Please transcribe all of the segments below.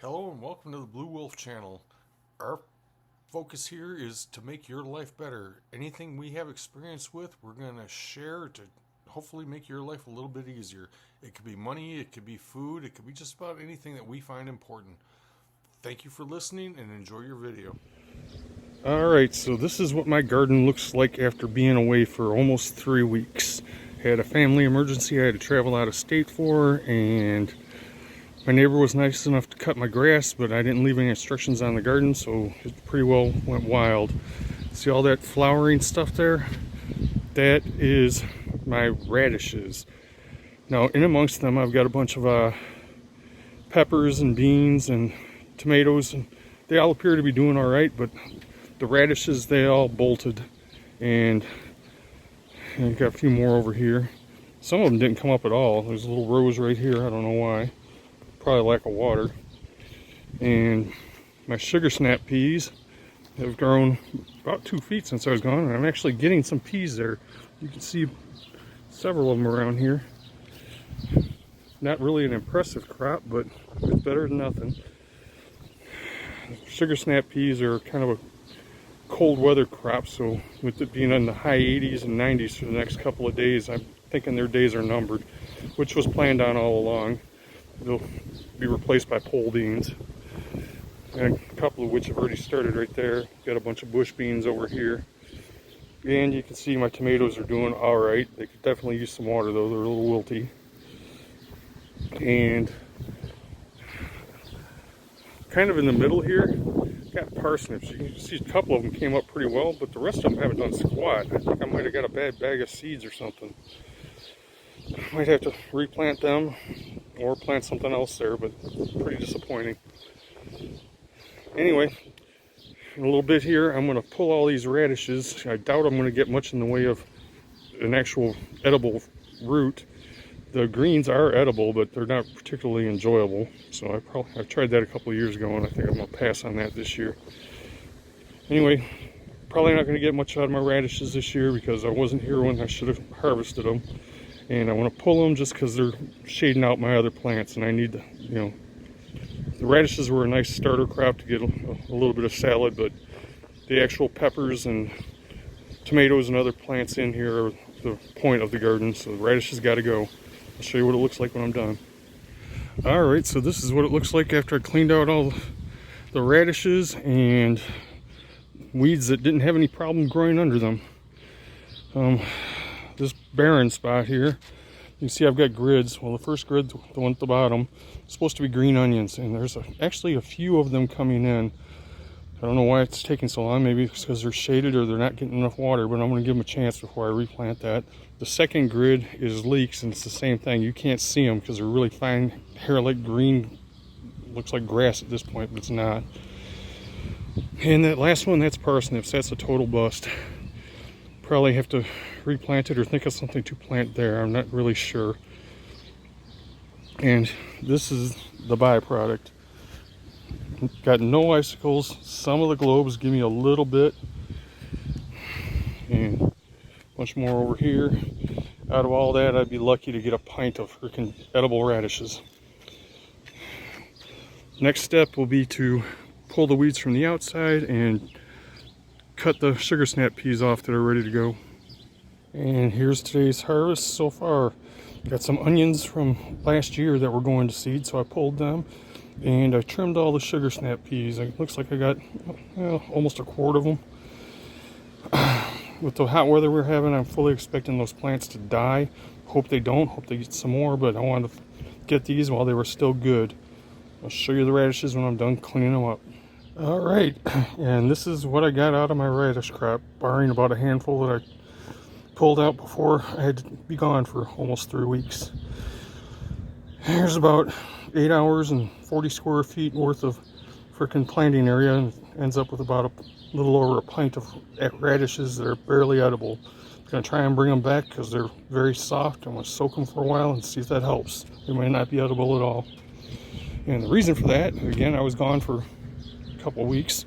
Hello and welcome to the Blue Wolf channel. Our focus here is to make your life better. Anything we have experience with, we're going to share to hopefully make your life a little bit easier. It could be money, it could be food, it could be just about anything that we find important. Thank you for listening and enjoy your video. Alright, so this is what my garden looks like after being away for almost 3 weeks. I had a family emergency I had to travel out of state for, and my neighbor was nice enough to cut my grass, but I didn't leave any instructions on the garden, so it pretty well went wild. See all that flowering stuff there? That is my radishes. Now, in amongst them, I've got a bunch of peppers and beans and tomatoes, and they all appear to be doing all right, but the radishes, they all bolted, and I've got a few more over here. Some of them didn't come up at all. There's a little rose right here. I don't know why. Probably lack of water. And my sugar snap peas have grown about 2 feet since I was gone, and I'm actually getting some peas there. You can see several of them around here. Not really an impressive crop, but it's better than nothing. Sugar snap peas are kind of a cold weather crop, so with it being in the high 80s and 90s for the next couple of days, I'm thinking their days are numbered, which was planned on all along. They'll be replaced by pole beans, and a couple of which have already started right there. Got a bunch of bush beans over here, and you can see my tomatoes are doing all right. They could definitely use some water though, they're a little wilty. And kind of in the middle here, got parsnips. You can see a couple of them came up pretty well, but the rest of them haven't done squat. I think I might have got a bad bag of seeds or something. Might have to replant them or plant something else there, but pretty disappointing. Anyway, in a little bit here, I'm going to pull all these radishes. I doubt I'm going to get much in the way of an actual edible root. The greens are edible, but they're not particularly enjoyable. So I tried that a couple of years ago, and I think I'm going to pass on that this year. Anyway, probably not going to get much out of my radishes this year because I wasn't here when I should have harvested them. And I want to pull them just because they're shading out my other plants, and I need to, the radishes were a nice starter crop to get a little bit of salad, but the actual peppers and tomatoes and other plants in here are the point of the garden, so the radishes got to go. I'll show you what it looks like when I'm done. Alright, so this is what it looks like after I cleaned out all the radishes and weeds that didn't have any problem growing under them. This barren spot here, you can see I've got grids. Well, the first grid, the one at the bottom, is supposed to be green onions, and there's actually a few of them coming in. I don't know why it's taking so long. Maybe it's because they're shaded or they're not getting enough water, but I'm going to give them a chance before I replant that. The second grid is leeks, and it's the same thing. You can't see them because they're really fine hair-like green. Looks like grass at this point, but it's not. And that last one, that's parsnips. That's a total bust. Probably have to replant it or think of something to plant there. I'm not really sure. And this is the byproduct. Got no icicles. Some of the globes give me a little bit, and a bunch more over here. Out of all that, I'd be lucky to get a pint of freaking edible radishes. Next step will be to pull the weeds from the outside and cut the sugar snap peas off that are ready to go. And here's today's harvest so far. Got some onions from last year that were going to seed, so I pulled them, and I trimmed all the sugar snap peas. It looks like I got almost a quart of them. With the hot weather we're having, I'm fully expecting those plants to die. Hope they don't, hope they get some more, but I wanted to get these while they were still good. I'll show you the radishes when I'm done cleaning them up. Alright, and this is what I got out of my radish crop, barring about a handful that I pulled out before I had to be gone for almost 3 weeks. Here's about 8 hours and 40 square feet worth of frickin' planting area, and ends up with about a little over a pint of radishes that are barely edible. I'm going to try and bring them back because they're very soft. I'm going to soak them for a while and see if that helps. They might not be edible at all. And the reason for that, again, I was gone for couple weeks.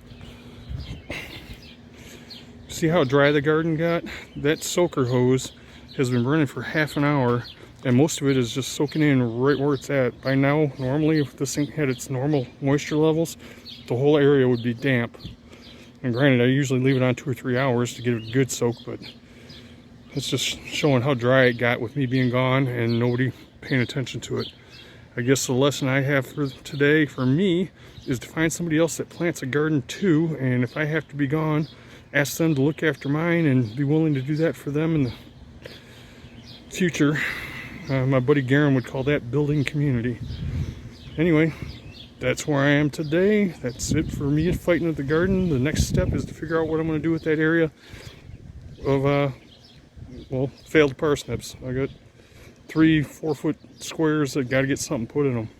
See how dry the garden got? That soaker hose has been running for half an hour and most of it is just soaking in right where it's at. By now, normally if this thing had its normal moisture levels, the whole area would be damp. And granted, I usually leave it on 2 or 3 hours to get a good soak, but it's just showing how dry it got with me being gone and nobody paying attention to it. I guess the lesson I have for today, for me, is to find somebody else that plants a garden too, and if I have to be gone, ask them to look after mine and be willing to do that for them in the future. My buddy Garen would call that building community. Anyway, that's where I am today. That's it for me fighting at the garden. The next step is to figure out what I'm going to do with that area of, well, failed parsnips. I got 3 4-foot squares that got to get something put in them.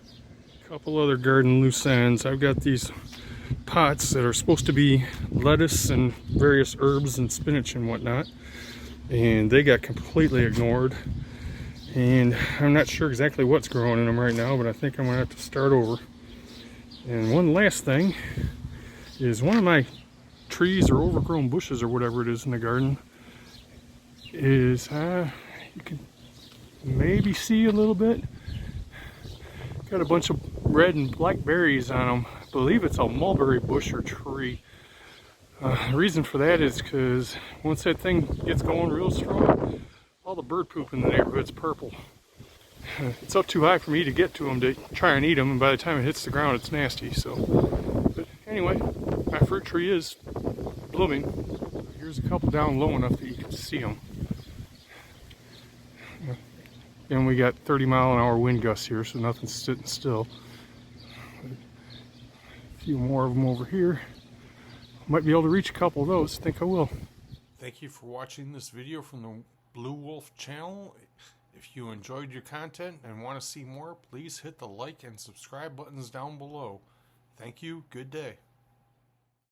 A couple other garden loose ends. I've got these pots that are supposed to be lettuce and various herbs and spinach and whatnot, and they got completely ignored. And I'm not sure exactly what's growing in them right now, but I think I'm gonna have to start over. And one last thing is, one of my trees or overgrown bushes or whatever it is in the garden is, you can maybe see a little bit, got a bunch of red and black berries on them. I believe it's a mulberry bush or tree. The reason for that is because once that thing gets going real strong, all the bird poop in the neighborhood's purple. It's up too high for me to get to them to try and eat them, and by the time it hits the ground it's nasty. So, but anyway, my fruit tree is blooming. Here's a couple down low enough that you can see them. And we got 30-mile-an-hour wind gusts here, so nothing's sitting still. A few more of them over here. Might be able to reach a couple of those. I think I will. Thank you for watching this video from the Blue Wolf channel. If you enjoyed your content and want to see more, please hit the like and subscribe buttons down below. Thank you. Good day.